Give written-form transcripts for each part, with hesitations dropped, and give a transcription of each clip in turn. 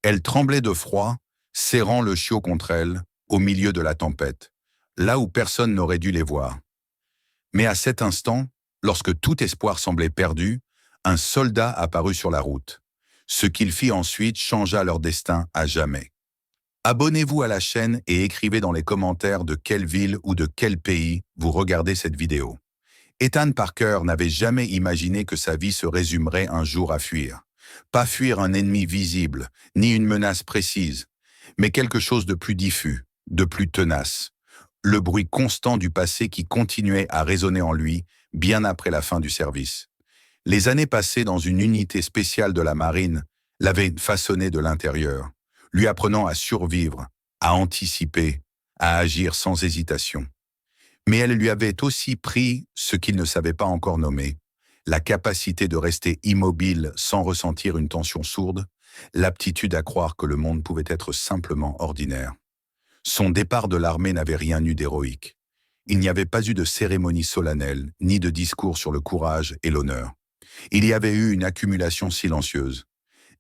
Elle tremblait de froid, serrant le chiot contre elle, au milieu de la tempête, là où personne n'aurait dû les voir. Mais à cet instant, lorsque tout espoir semblait perdu, un soldat apparut sur la route. Ce qu'il fit ensuite changea leur destin à jamais. Abonnez-vous à la chaîne et écrivez dans les commentaires de quelle ville ou de quel pays vous regardez cette vidéo. Ethan Parker n'avait jamais imaginé que sa vie se résumerait un jour à fuir. Pas fuir un ennemi visible, ni une menace précise, mais quelque chose de plus diffus, de plus tenace. Le bruit constant du passé qui continuait à résonner en lui bien après la fin du service. Les années passées dans une unité spéciale de la marine l'avaient façonné de l'intérieur, lui apprenant à survivre, à anticiper, à agir sans hésitation. Mais elle lui avait aussi pris ce qu'il ne savait pas encore nommer, la capacité de rester immobile sans ressentir une tension sourde, l'aptitude à croire que le monde pouvait être simplement ordinaire. Son départ de l'armée n'avait rien eu d'héroïque. Il n'y avait pas eu de cérémonie solennelle, ni de discours sur le courage et l'honneur. Il y avait eu une accumulation silencieuse.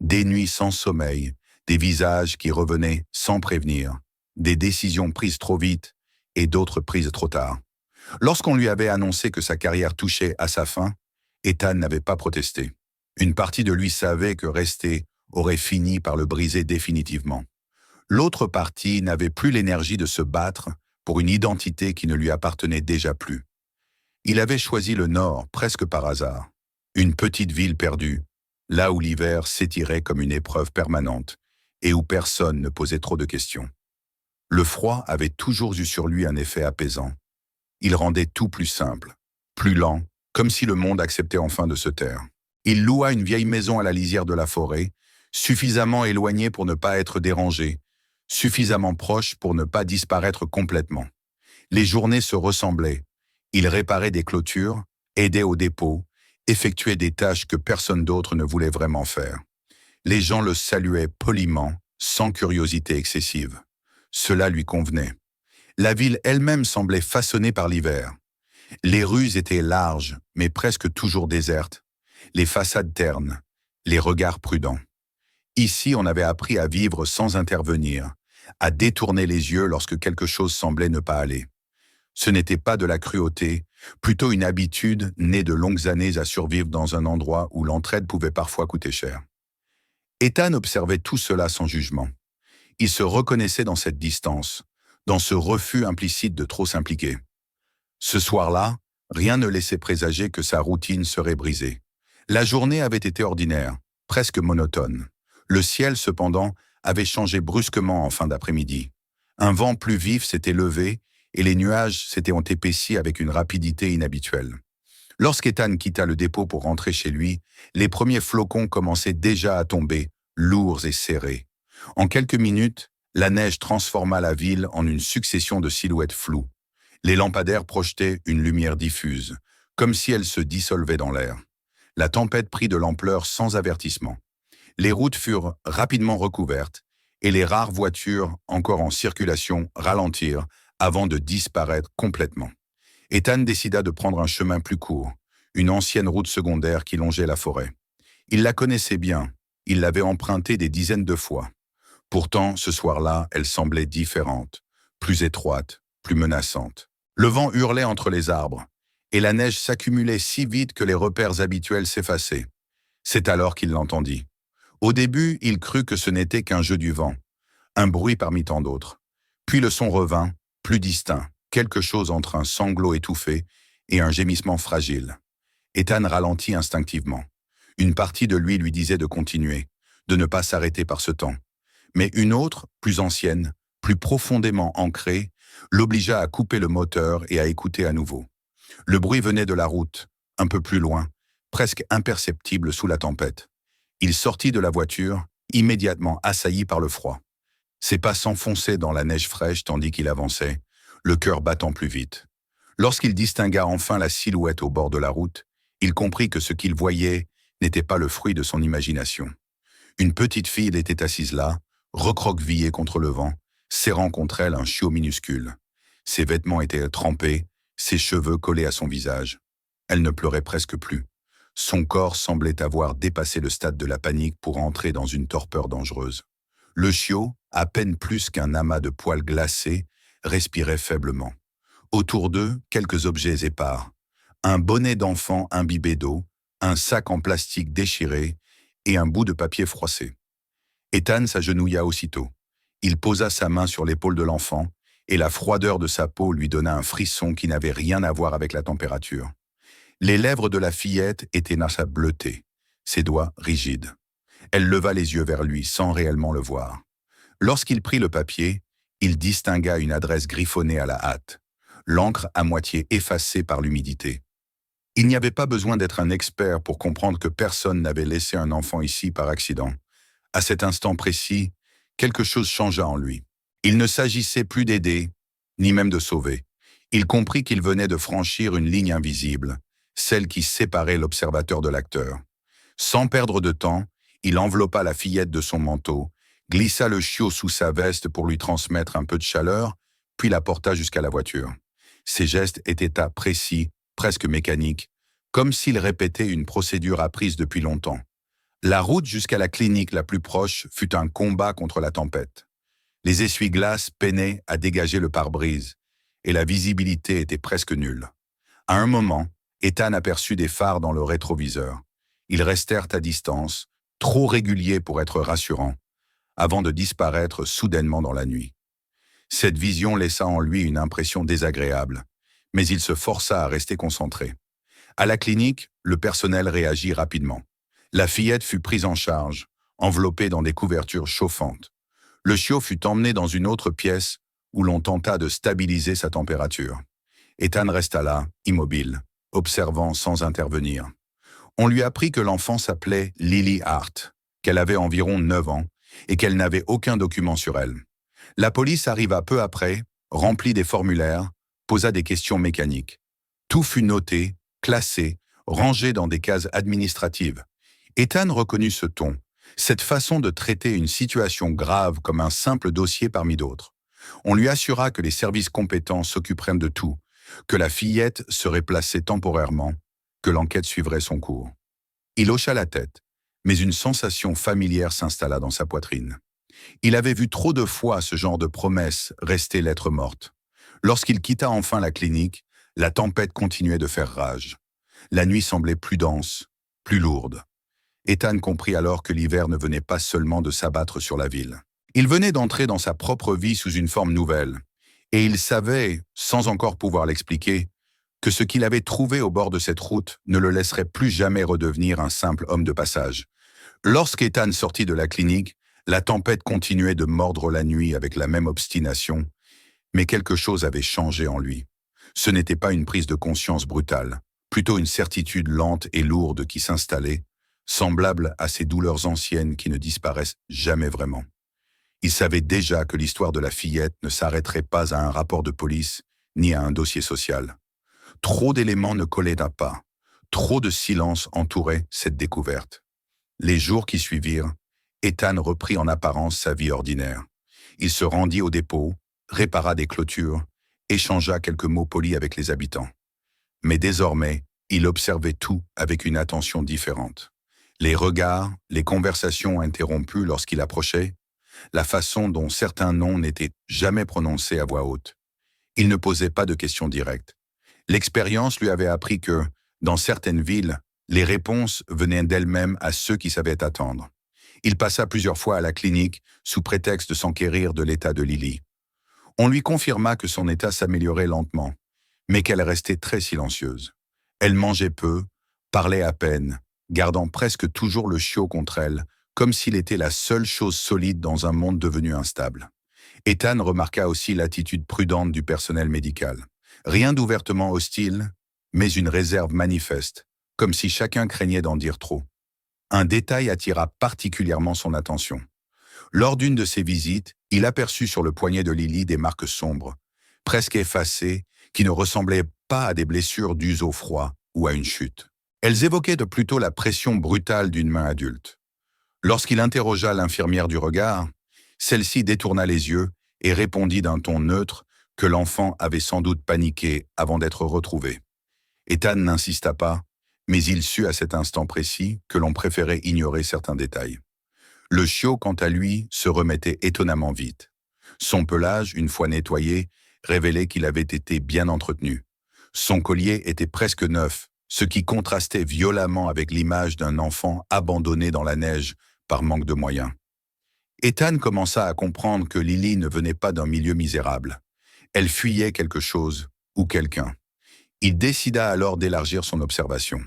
Des nuits sans sommeil, des visages qui revenaient sans prévenir, des décisions prises trop vite et d'autres prises trop tard. Lorsqu'on lui avait annoncé que sa carrière touchait à sa fin, Ethan n'avait pas protesté. Une partie de lui savait que rester aurait fini par le briser définitivement. L'autre partie n'avait plus l'énergie de se battre pour une identité qui ne lui appartenait déjà plus. Il avait choisi le Nord presque par hasard, une petite ville perdue, là où l'hiver s'étirait comme une épreuve permanente et où personne ne posait trop de questions. Le froid avait toujours eu sur lui un effet apaisant. Il rendait tout plus simple, plus lent, comme si le monde acceptait enfin de se taire. Il loua une vieille maison à la lisière de la forêt, suffisamment éloignée pour ne pas être dérangé, suffisamment proche pour ne pas disparaître complètement. Les journées se ressemblaient. Il réparait des clôtures, aidait au dépôt, effectuait des tâches que personne d'autre ne voulait vraiment faire. Les gens le saluaient poliment, sans curiosité excessive. Cela lui convenait. La ville elle-même semblait façonnée par l'hiver. Les rues étaient larges, mais presque toujours désertes. Les façades ternes, les regards prudents. Ici, on avait appris à vivre sans intervenir, à détourner les yeux lorsque quelque chose semblait ne pas aller. Ce n'était pas de la cruauté, plutôt une habitude née de longues années à survivre dans un endroit où l'entraide pouvait parfois coûter cher. Ethan observait tout cela sans jugement. Il se reconnaissait dans cette distance, dans ce refus implicite de trop s'impliquer. Ce soir-là, rien ne laissait présager que sa routine serait brisée. La journée avait été ordinaire, presque monotone. Le ciel, cependant, avait changé brusquement en fin d'après-midi. Un vent plus vif s'était levé et les nuages s'étaient épaissis avec une rapidité inhabituelle. Lorsqu'Ethan quitta le dépôt pour rentrer chez lui, les premiers flocons commençaient déjà à tomber, lourds et serrés. En quelques minutes, la neige transforma la ville en une succession de silhouettes floues. Les lampadaires projetaient une lumière diffuse, comme si elle se dissolvait dans l'air. La tempête prit de l'ampleur sans avertissement. Les routes furent rapidement recouvertes et les rares voitures encore en circulation ralentirent avant de disparaître complètement. Ethan décida de prendre un chemin plus court, une ancienne route secondaire qui longeait la forêt. Il la connaissait bien, il l'avait empruntée des dizaines de fois. Pourtant, ce soir-là, elle semblait différente, plus étroite, plus menaçante. Le vent hurlait entre les arbres, et la neige s'accumulait si vite que les repères habituels s'effaçaient. C'est alors qu'il l'entendit. Au début, il crut que ce n'était qu'un jeu du vent, un bruit parmi tant d'autres. Puis le son revint, plus distinct, quelque chose entre un sanglot étouffé et un gémissement fragile. Ethan ralentit instinctivement. Une partie de lui disait de continuer, de ne pas s'arrêter par ce temps. Mais une autre, plus ancienne, plus profondément ancrée, l'obligea à couper le moteur et à écouter à nouveau. Le bruit venait de la route, un peu plus loin, presque imperceptible sous la tempête. Il sortit de la voiture, immédiatement assailli par le froid. Ses pas s'enfonçaient dans la neige fraîche tandis qu'il avançait, le cœur battant plus vite. Lorsqu'il distingua enfin la silhouette au bord de la route, il comprit que ce qu'il voyait n'était pas le fruit de son imagination. Une petite fille était assise là, recroquevillée contre le vent, serrant contre elle un chiot minuscule. Ses vêtements étaient trempés, ses cheveux collés à son visage. Elle ne pleurait presque plus. Son corps semblait avoir dépassé le stade de la panique pour entrer dans une torpeur dangereuse. Le chiot, à peine plus qu'un amas de poils glacés, respirait faiblement. Autour d'eux, quelques objets épars. Un bonnet d'enfant imbibé d'eau, un sac en plastique déchiré et un bout de papier froissé. Ethan s'agenouilla aussitôt. Il posa sa main sur l'épaule de l'enfant et la froideur de sa peau lui donna un frisson qui n'avait rien à voir avec la température. Les lèvres de la fillette étaient bleutées, ses doigts rigides. Elle leva les yeux vers lui sans réellement le voir. Lorsqu'il prit le papier, il distingua une adresse griffonnée à la hâte, l'encre à moitié effacée par l'humidité. Il n'y avait pas besoin d'être un expert pour comprendre que personne n'avait laissé un enfant ici par accident. À cet instant précis, quelque chose changea en lui. Il ne s'agissait plus d'aider, ni même de sauver. Il comprit qu'il venait de franchir une ligne invisible, celle qui séparait l'observateur de l'acteur. Sans perdre de temps, il enveloppa la fillette de son manteau, glissa le chiot sous sa veste pour lui transmettre un peu de chaleur, puis la porta jusqu'à la voiture. Ses gestes étaient précis, presque mécaniques, comme s'il répétait une procédure apprise depuis longtemps. La route jusqu'à la clinique la plus proche fut un combat contre la tempête. Les essuie-glaces peinaient à dégager le pare-brise, et la visibilité était presque nulle. À un moment, Ethan aperçut des phares dans le rétroviseur. Ils restèrent à distance, trop réguliers pour être rassurants, avant de disparaître soudainement dans la nuit. Cette vision laissa en lui une impression désagréable, mais il se força à rester concentré. À la clinique, le personnel réagit rapidement. La fillette fut prise en charge, enveloppée dans des couvertures chauffantes. Le chiot fut emmené dans une autre pièce où l'on tenta de stabiliser sa température. Ethan resta là, immobile, observant sans intervenir. On lui apprit que l'enfant s'appelait Lily Hart, qu'elle avait environ 9 ans et qu'elle n'avait aucun document sur elle. La police arriva peu après, remplit des formulaires, posa des questions mécaniques. Tout fut noté, classé, rangé dans des cases administratives. Ethan reconnut ce ton, cette façon de traiter une situation grave comme un simple dossier parmi d'autres. On lui assura que les services compétents s'occuperaient de tout, que la fillette serait placée temporairement, que l'enquête suivrait son cours. Il hocha la tête, mais une sensation familière s'installa dans sa poitrine. Il avait vu trop de fois ce genre de promesse rester lettre morte. Lorsqu'il quitta enfin la clinique, la tempête continuait de faire rage. La nuit semblait plus dense, plus lourde. Ethan comprit alors que l'hiver ne venait pas seulement de s'abattre sur la ville. Il venait d'entrer dans sa propre vie sous une forme nouvelle, et il savait, sans encore pouvoir l'expliquer, que ce qu'il avait trouvé au bord de cette route ne le laisserait plus jamais redevenir un simple homme de passage. Lorsqu'Ethan sortit de la clinique, la tempête continuait de mordre la nuit avec la même obstination, mais quelque chose avait changé en lui. Ce n'était pas une prise de conscience brutale, plutôt une certitude lente et lourde qui s'installait, semblable à ces douleurs anciennes qui ne disparaissent jamais vraiment. Il savait déjà que l'histoire de la fillette ne s'arrêterait pas à un rapport de police ni à un dossier social. Trop d'éléments ne collaient à pas, trop de silence entourait cette découverte. Les jours qui suivirent, Ethan reprit en apparence sa vie ordinaire. Il se rendit au dépôt, répara des clôtures, échangea quelques mots polis avec les habitants. Mais désormais, il observait tout avec une attention différente. Les regards, les conversations interrompues lorsqu'il approchait, la façon dont certains noms n'étaient jamais prononcés à voix haute. Il ne posait pas de questions directes. L'expérience lui avait appris que, dans certaines villes, les réponses venaient d'elles-mêmes à ceux qui savaient attendre. Il passa plusieurs fois à la clinique sous prétexte de s'enquérir de l'état de Lily. On lui confirma que son état s'améliorait lentement, mais qu'elle restait très silencieuse. Elle mangeait peu, parlait à peine, gardant presque toujours le chiot contre elle, comme s'il était la seule chose solide dans un monde devenu instable. Ethan remarqua aussi l'attitude prudente du personnel médical. Rien d'ouvertement hostile, mais une réserve manifeste, comme si chacun craignait d'en dire trop. Un détail attira particulièrement son attention. Lors d'une de ses visites, il aperçut sur le poignet de Lily des marques sombres, presque effacées, qui ne ressemblaient pas à des blessures dues au froid ou à une chute. Elles évoquaient de plutôt la pression brutale d'une main adulte. Lorsqu'il interrogea l'infirmière du regard, celle-ci détourna les yeux et répondit d'un ton neutre que l'enfant avait sans doute paniqué avant d'être retrouvé. Ethan n'insista pas, mais il sut à cet instant précis que l'on préférait ignorer certains détails. Le chiot, quant à lui, se remettait étonnamment vite. Son pelage, une fois nettoyé, révélait qu'il avait été bien entretenu. Son collier était presque neuf, ce qui contrastait violemment avec l'image d'un enfant abandonné dans la neige par manque de moyens. Ethan commença à comprendre que Lily ne venait pas d'un milieu misérable. Elle fuyait quelque chose ou quelqu'un. Il décida alors d'élargir son observation.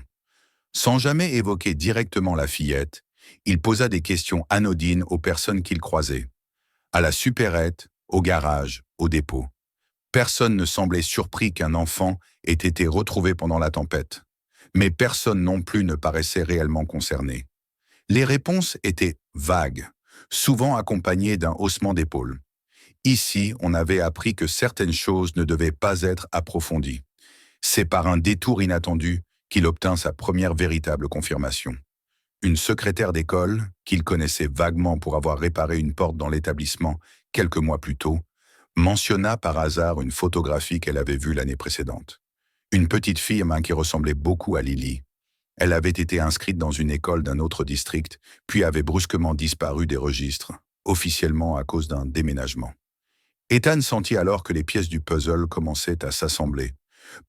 Sans jamais évoquer directement la fillette, il posa des questions anodines aux personnes qu'il croisait. À la supérette, au garage, au dépôt. Personne ne semblait surpris qu'un enfant ait été retrouvé pendant la tempête. Mais personne non plus ne paraissait réellement concerné. Les réponses étaient vagues, souvent accompagnées d'un haussement d'épaule. Ici, on avait appris que certaines choses ne devaient pas être approfondies. C'est par un détour inattendu qu'il obtint sa première véritable confirmation. Une secrétaire d'école, qu'il connaissait vaguement pour avoir réparé une porte dans l'établissement quelques mois plus tôt, mentionna par hasard une photographie qu'elle avait vue l'année précédente. Une petite fille qui ressemblait beaucoup à Lily. Elle avait été inscrite dans une école d'un autre district, puis avait brusquement disparu des registres, officiellement à cause d'un déménagement. Ethan sentit alors que les pièces du puzzle commençaient à s'assembler.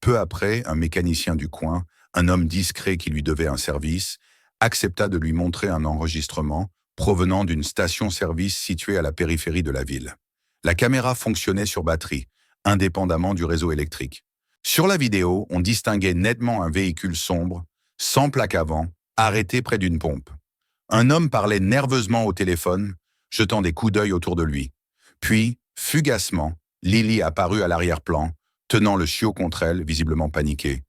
Peu après, un mécanicien du coin, un homme discret qui lui devait un service, accepta de lui montrer un enregistrement provenant d'une station-service située à la périphérie de la ville. La caméra fonctionnait sur batterie, indépendamment du réseau électrique. Sur la vidéo, on distinguait nettement un véhicule sombre, sans plaque avant, arrêté près d'une pompe. Un homme parlait nerveusement au téléphone, jetant des coups d'œil autour de lui. Puis, fugacement, Lily apparut à l'arrière-plan, tenant le chiot contre elle, visiblement paniquée.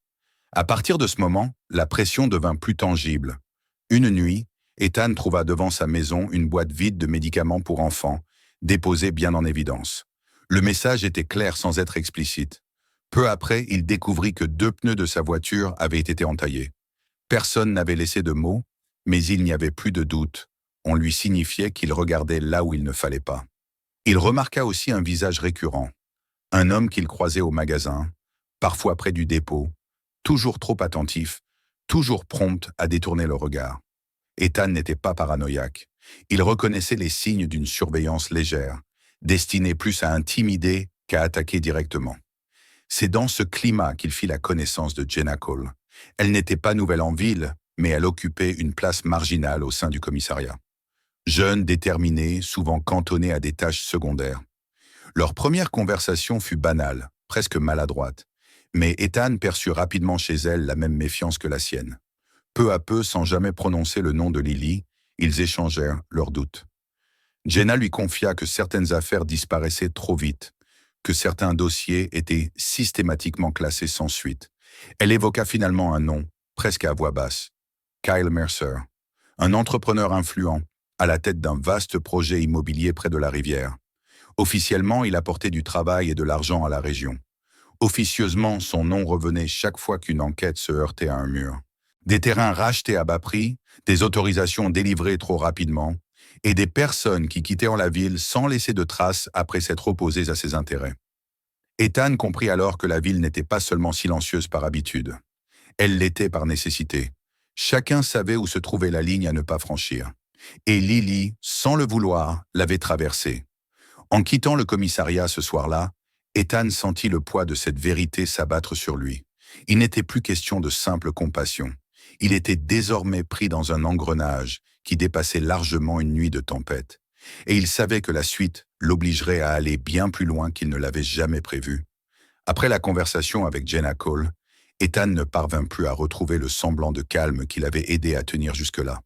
À partir de ce moment, la pression devint plus tangible. Une nuit, Ethan trouva devant sa maison une boîte vide de médicaments pour enfants, déposée bien en évidence. Le message était clair sans être explicite. Peu après, il découvrit que 2 pneus de sa voiture avaient été entaillés. Personne n'avait laissé de mots, mais il n'y avait plus de doute. On lui signifiait qu'il regardait là où il ne fallait pas. Il remarqua aussi un visage récurrent. Un homme qu'il croisait au magasin, parfois près du dépôt, toujours trop attentif, toujours prompt à détourner le regard. Ethan n'était pas paranoïaque. Il reconnaissait les signes d'une surveillance légère, destinée plus à intimider qu'à attaquer directement. C'est dans ce climat qu'il fit la connaissance de Jenna Cole. Elle n'était pas nouvelle en ville, mais elle occupait une place marginale au sein du commissariat. Jeune, déterminée, souvent cantonnée à des tâches secondaires. Leur première conversation fut banale, presque maladroite, mais Ethan perçut rapidement chez elle la même méfiance que la sienne. Peu à peu, sans jamais prononcer le nom de Lily, ils échangèrent leurs doutes. Jenna lui confia que certaines affaires disparaissaient trop vite, que certains dossiers étaient systématiquement classés sans suite. Elle évoqua finalement un nom, presque à voix basse. Kyle Mercer, un entrepreneur influent, à la tête d'un vaste projet immobilier près de la rivière. Officiellement, il apportait du travail et de l'argent à la région. Officieusement, son nom revenait chaque fois qu'une enquête se heurtait à un mur. Des terrains rachetés à bas prix, des autorisations délivrées trop rapidement, et des personnes qui quittèrent la ville sans laisser de traces après s'être opposées à ses intérêts. Ethan comprit alors que la ville n'était pas seulement silencieuse par habitude. Elle l'était par nécessité. Chacun savait où se trouvait la ligne à ne pas franchir. Et Lily, sans le vouloir, l'avait traversée. En quittant le commissariat ce soir-là, Ethan sentit le poids de cette vérité s'abattre sur lui. Il n'était plus question de simple compassion. Il était désormais pris dans un engrenage qui dépassait largement une nuit de tempête. Et il savait que la suite l'obligerait à aller bien plus loin qu'il ne l'avait jamais prévu. Après la conversation avec Jenna Cole, Ethan ne parvint plus à retrouver le semblant de calme qu'il avait aidé à tenir jusque-là.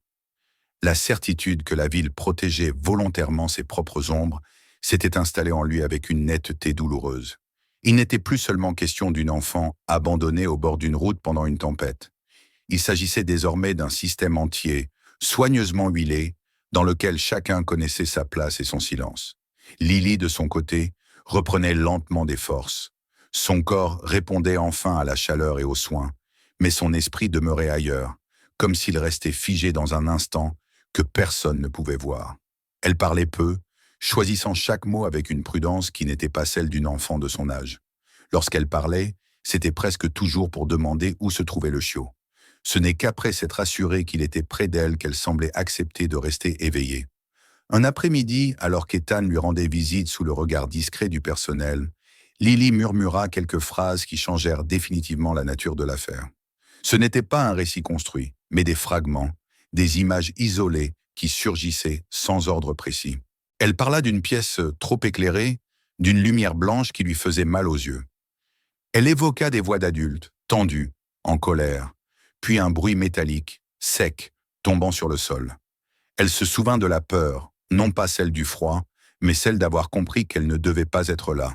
La certitude que la ville protégeait volontairement ses propres ombres s'était installée en lui avec une netteté douloureuse. Il n'était plus seulement question d'une enfant abandonnée au bord d'une route pendant une tempête. Il s'agissait désormais d'un système entier, soigneusement huilé, dans lequel chacun connaissait sa place et son silence. Lily, de son côté, reprenait lentement des forces. Son corps répondait enfin à la chaleur et aux soins, mais son esprit demeurait ailleurs, comme s'il restait figé dans un instant que personne ne pouvait voir. Elle parlait peu, choisissant chaque mot avec une prudence qui n'était pas celle d'une enfant de son âge. Lorsqu'elle parlait, c'était presque toujours pour demander où se trouvait le chiot. Ce n'est qu'après s'être assurée qu'il était près d'elle qu'elle semblait accepter de rester éveillée. Un après-midi, alors qu'Ethan lui rendait visite sous le regard discret du personnel, Lily murmura quelques phrases qui changèrent définitivement la nature de l'affaire. Ce n'était pas un récit construit, mais des fragments, des images isolées qui surgissaient sans ordre précis. Elle parla d'une pièce trop éclairée, d'une lumière blanche qui lui faisait mal aux yeux. Elle évoqua des voix d'adultes, tendues, en colère, puis un bruit métallique, sec, tombant sur le sol. Elle se souvint de la peur, non pas celle du froid, mais celle d'avoir compris qu'elle ne devait pas être là.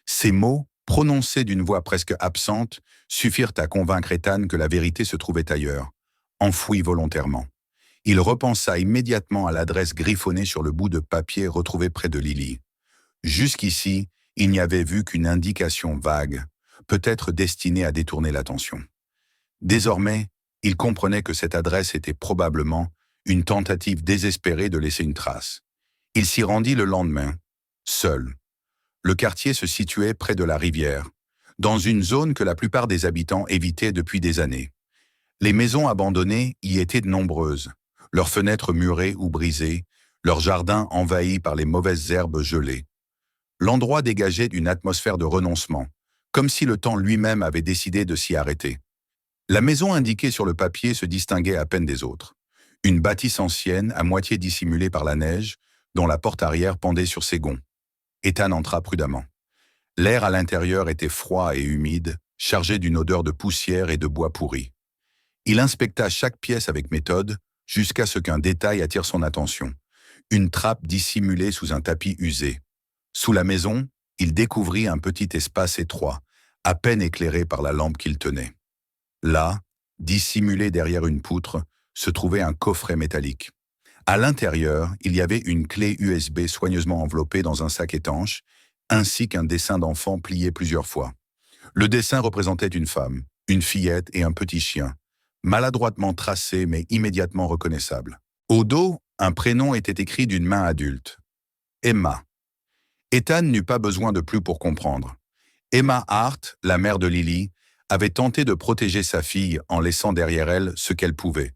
Ces mots, prononcés d'une voix presque absente, suffirent à convaincre Ethan que la vérité se trouvait ailleurs, enfouie volontairement. Il repensa immédiatement à l'adresse griffonnée sur le bout de papier retrouvé près de Lily. Jusqu'ici, il n'y avait vu qu'une indication vague, peut-être destinée à détourner l'attention. Désormais, il comprenait que cette adresse était probablement une tentative désespérée de laisser une trace. Il s'y rendit le lendemain, seul. Le quartier se situait près de la rivière, dans une zone que la plupart des habitants évitaient depuis des années. Les maisons abandonnées y étaient de nombreuses, leurs fenêtres murées ou brisées, leurs jardins envahis par les mauvaises herbes gelées. L'endroit dégageait une atmosphère de renoncement, comme si le temps lui-même avait décidé de s'y arrêter. La maison indiquée sur le papier se distinguait à peine des autres. Une bâtisse ancienne, à moitié dissimulée par la neige, dont la porte arrière pendait sur ses gonds. Ethan entra prudemment. L'air à l'intérieur était froid et humide, chargé d'une odeur de poussière et de bois pourri. Il inspecta chaque pièce avec méthode, jusqu'à ce qu'un détail attire son attention. Une trappe dissimulée sous un tapis usé. Sous la maison, il découvrit un petit espace étroit, à peine éclairé par la lampe qu'il tenait. Là, dissimulé derrière une poutre, se trouvait un coffret métallique. À l'intérieur, il y avait une clé USB soigneusement enveloppée dans un sac étanche, ainsi qu'un dessin d'enfant plié plusieurs fois. Le dessin représentait une femme, une fillette et un petit chien, maladroitement tracé mais immédiatement reconnaissable. Au dos, un prénom était écrit d'une main adulte. Emma. Ethan n'eut pas besoin de plus pour comprendre. Emma Hart, la mère de Lily, avait tenté de protéger sa fille en laissant derrière elle ce qu'elle pouvait.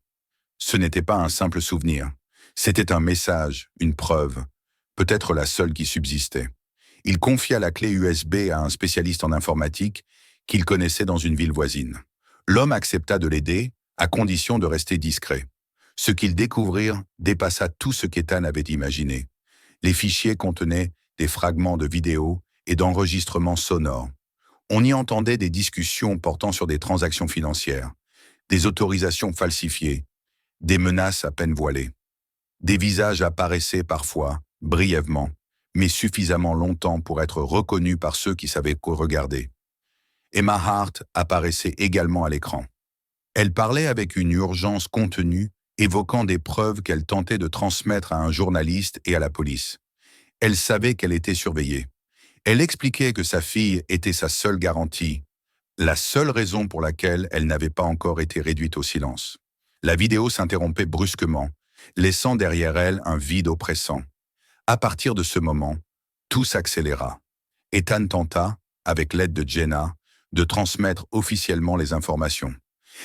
Ce n'était pas un simple souvenir. C'était un message, une preuve, peut-être la seule qui subsistait. Il confia la clé USB à un spécialiste en informatique qu'il connaissait dans une ville voisine. L'homme accepta de l'aider, à condition de rester discret. Ce qu'ils découvrirent dépassa tout ce qu'Ethan avait imaginé. Les fichiers contenaient des fragments de vidéos et d'enregistrements sonores. On y entendait des discussions portant sur des transactions financières, des autorisations falsifiées, des menaces à peine voilées. Des visages apparaissaient parfois, brièvement, mais suffisamment longtemps pour être reconnus par ceux qui savaient quoi regarder. Emma Hart apparaissait également à l'écran. Elle parlait avec une urgence contenue, évoquant des preuves qu'elle tentait de transmettre à un journaliste et à la police. Elle savait qu'elle était surveillée. Elle expliquait que sa fille était sa seule garantie, la seule raison pour laquelle elle n'avait pas encore été réduite au silence. La vidéo s'interrompait brusquement, laissant derrière elle un vide oppressant. À partir de ce moment, tout s'accéléra. Ethan tenta, avec l'aide de Jenna, de transmettre officiellement les informations.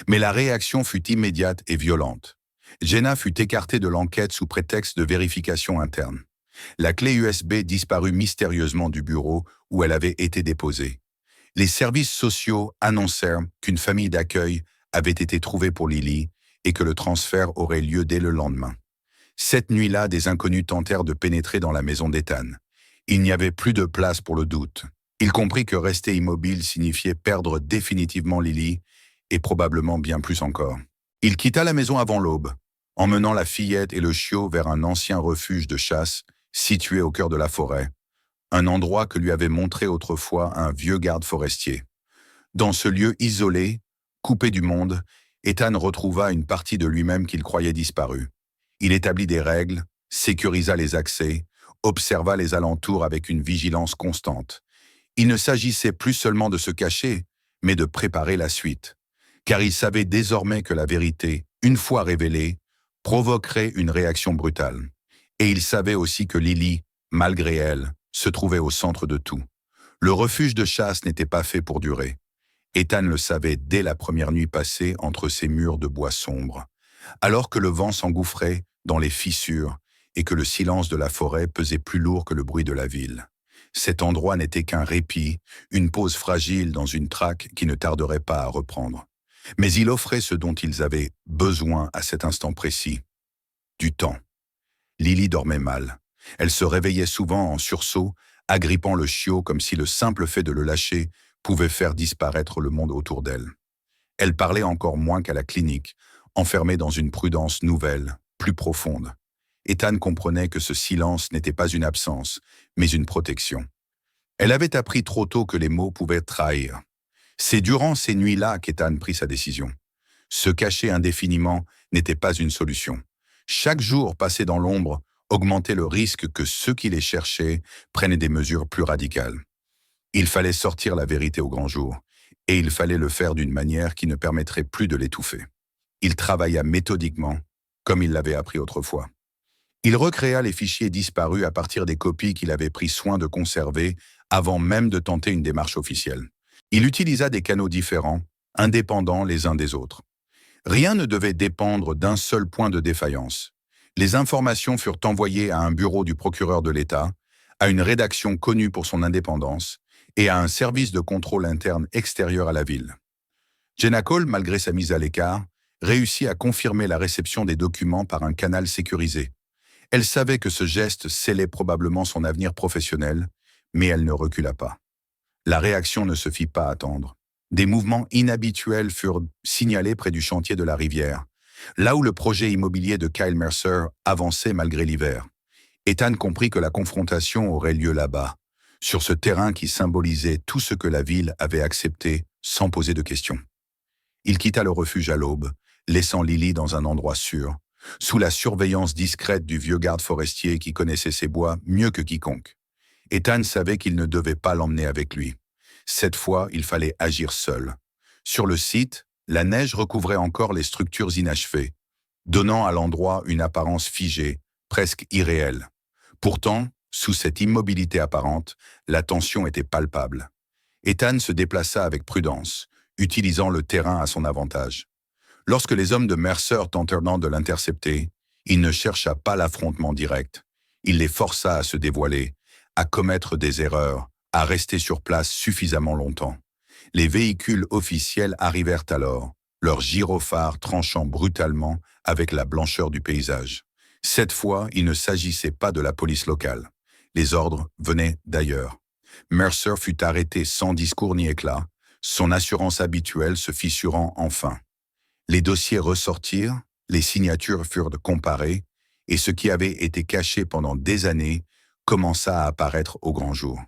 Mais la réaction fut immédiate et violente. Jenna fut écartée de l'enquête sous prétexte de vérification interne. La clé USB disparut mystérieusement du bureau où elle avait été déposée. Les services sociaux annoncèrent qu'une famille d'accueil avait été trouvée pour Lily et que le transfert aurait lieu dès le lendemain. Cette nuit-là, des inconnus tentèrent de pénétrer dans la maison d'Ethan. Il n'y avait plus de place pour le doute. Il comprit que rester immobile signifiait perdre définitivement Lily, et probablement bien plus encore. Il quitta la maison avant l'aube, emmenant la fillette et le chiot vers un ancien refuge de chasse situé au cœur de la forêt, un endroit que lui avait montré autrefois un vieux garde forestier. Dans ce lieu isolé, coupé du monde, Ethan retrouva une partie de lui-même qu'il croyait disparue. Il établit des règles, sécurisa les accès, observa les alentours avec une vigilance constante. Il ne s'agissait plus seulement de se cacher, mais de préparer la suite. Car il savait désormais que la vérité, une fois révélée, provoquerait une réaction brutale. Et il savait aussi que Lily, malgré elle, se trouvait au centre de tout. Le refuge de chasse n'était pas fait pour durer. Ethan le savait dès la première nuit passée entre ces murs de bois sombre. Alors que le vent s'engouffrait dans les fissures et que le silence de la forêt pesait plus lourd que le bruit de la ville. Cet endroit n'était qu'un répit, une pause fragile dans une traque qui ne tarderait pas à reprendre. Mais il offrait ce dont ils avaient besoin à cet instant précis. Du temps. Lily dormait mal. Elle se réveillait souvent en sursaut, agrippant le chiot comme si le simple fait de le lâcher pouvait faire disparaître le monde autour d'elle. Elle parlait encore moins qu'à la clinique, enfermée dans une prudence nouvelle, plus profonde. Ethan comprenait que ce silence n'était pas une absence, mais une protection. Elle avait appris trop tôt que les mots pouvaient trahir. C'est durant ces nuits-là qu'Ethan prit sa décision. Se cacher indéfiniment n'était pas une solution. Chaque jour passé dans l'ombre augmentait le risque que ceux qui les cherchaient prennent des mesures plus radicales. Il fallait sortir la vérité au grand jour, et il fallait le faire d'une manière qui ne permettrait plus de l'étouffer. Il travailla méthodiquement, comme il l'avait appris autrefois. Il recréa les fichiers disparus à partir des copies qu'il avait pris soin de conserver avant même de tenter une démarche officielle. Il utilisa des canaux différents, indépendants les uns des autres. Rien ne devait dépendre d'un seul point de défaillance. Les informations furent envoyées à un bureau du procureur de l'État, à une rédaction connue pour son indépendance et à un service de contrôle interne extérieur à la ville. Jenna Cole, malgré sa mise à l'écart, réussit à confirmer la réception des documents par un canal sécurisé. Elle savait que ce geste scellait probablement son avenir professionnel, mais elle ne recula pas. La réaction ne se fit pas attendre. Des mouvements inhabituels furent signalés près du chantier de la rivière, là où le projet immobilier de Kyle Mercer avançait malgré l'hiver. Ethan comprit que la confrontation aurait lieu là-bas, sur ce terrain qui symbolisait tout ce que la ville avait accepté sans poser de questions. Il quitta le refuge à l'aube, laissant Lily dans un endroit sûr, sous la surveillance discrète du vieux garde forestier qui connaissait ces bois mieux que quiconque. Ethan savait qu'il ne devait pas l'emmener avec lui. Cette fois, il fallait agir seul. Sur le site, la neige recouvrait encore les structures inachevées, donnant à l'endroit une apparence figée, presque irréelle. Pourtant, sous cette immobilité apparente, la tension était palpable. Ethan se déplaça avec prudence, utilisant le terrain à son avantage. Lorsque les hommes de Mercer tentèrent de l'intercepter, il ne chercha pas l'affrontement direct. Il les força à se dévoiler, à commettre des erreurs, à rester sur place suffisamment longtemps. Les véhicules officiels arrivèrent alors, leurs gyrophares tranchant brutalement avec la blancheur du paysage. Cette fois, il ne s'agissait pas de la police locale. Les ordres venaient d'ailleurs. Mercer fut arrêté sans discours ni éclat, son assurance habituelle se fissurant enfin. Les dossiers ressortirent, les signatures furent comparées, et ce qui avait été caché pendant des années commença à apparaître au grand jour.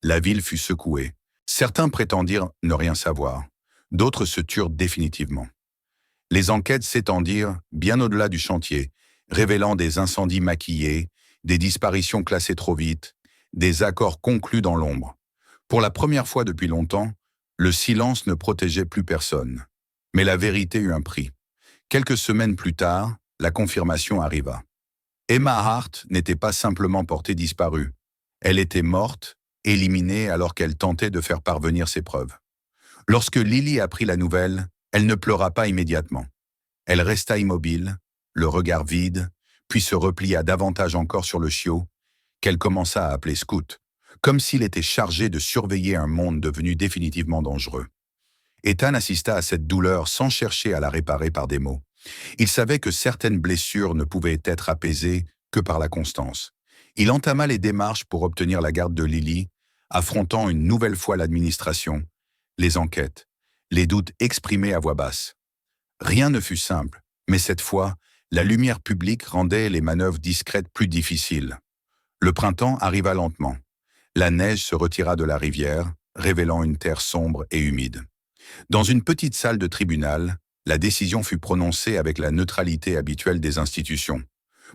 La ville fut secouée. Certains prétendirent ne rien savoir, d'autres se turent définitivement. Les enquêtes s'étendirent bien au-delà du chantier, révélant des incendies maquillés, des disparitions classées trop vite, des accords conclus dans l'ombre. Pour la première fois depuis longtemps, le silence ne protégeait plus personne. Mais la vérité eut un prix. Quelques semaines plus tard, la confirmation arriva. Emma Hart n'était pas simplement portée disparue. Elle était morte, éliminée alors qu'elle tentait de faire parvenir ses preuves. Lorsque Lily apprit la nouvelle, elle ne pleura pas immédiatement. Elle resta immobile, le regard vide, puis se replia davantage encore sur le chiot, qu'elle commença à appeler Scout, comme s'il était chargé de surveiller un monde devenu définitivement dangereux. Ethan assista à cette douleur sans chercher à la réparer par des mots. Il savait que certaines blessures ne pouvaient être apaisées que par la constance. Il entama les démarches pour obtenir la garde de Lily, affrontant une nouvelle fois l'administration, les enquêtes, les doutes exprimés à voix basse. Rien ne fut simple, mais cette fois, la lumière publique rendait les manœuvres discrètes plus difficiles. Le printemps arriva lentement. La neige se retira de la rivière, révélant une terre sombre et humide. Dans une petite salle de tribunal, la décision fut prononcée avec la neutralité habituelle des institutions.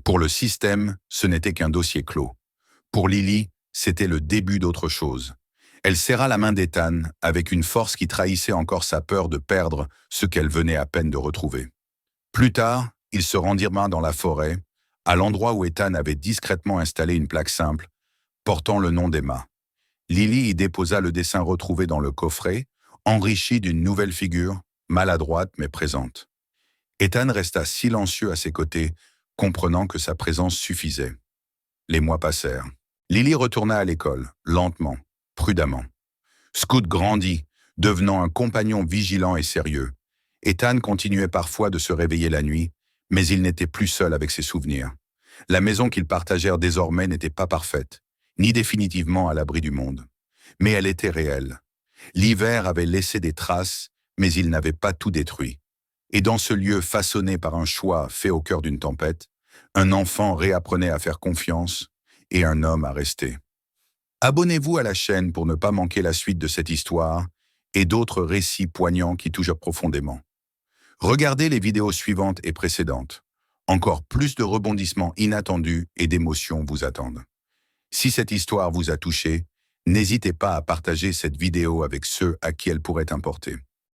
Pour le système, ce n'était qu'un dossier clos. Pour Lily, c'était le début d'autre chose. Elle serra la main d'Ethan avec une force qui trahissait encore sa peur de perdre ce qu'elle venait à peine de retrouver. Plus tard, ils se rendirent dans la forêt, à l'endroit où Ethan avait discrètement installé une plaque simple, portant le nom d'Emma. Lily y déposa le dessin retrouvé dans le coffret, enrichi d'une nouvelle figure, maladroite mais présente. Ethan resta silencieux à ses côtés, comprenant que sa présence suffisait. Les mois passèrent. Lily retourna à l'école, lentement, prudemment. Scoot grandit, devenant un compagnon vigilant et sérieux. Ethan continuait parfois de se réveiller la nuit, mais il n'était plus seul avec ses souvenirs. La maison qu'ils partagèrent désormais n'était pas parfaite, ni définitivement à l'abri du monde. Mais elle était réelle. L'hiver avait laissé des traces, mais il n'avait pas tout détruit. Et dans ce lieu façonné par un choix fait au cœur d'une tempête, un enfant réapprenait à faire confiance et un homme à rester. Abonnez-vous à la chaîne pour ne pas manquer la suite de cette histoire et d'autres récits poignants qui touchent profondément. Regardez les vidéos suivantes et précédentes. Encore plus de rebondissements inattendus et d'émotions vous attendent. Si cette histoire vous a touché, n'hésitez pas à partager cette vidéo avec ceux à qui elle pourrait importer.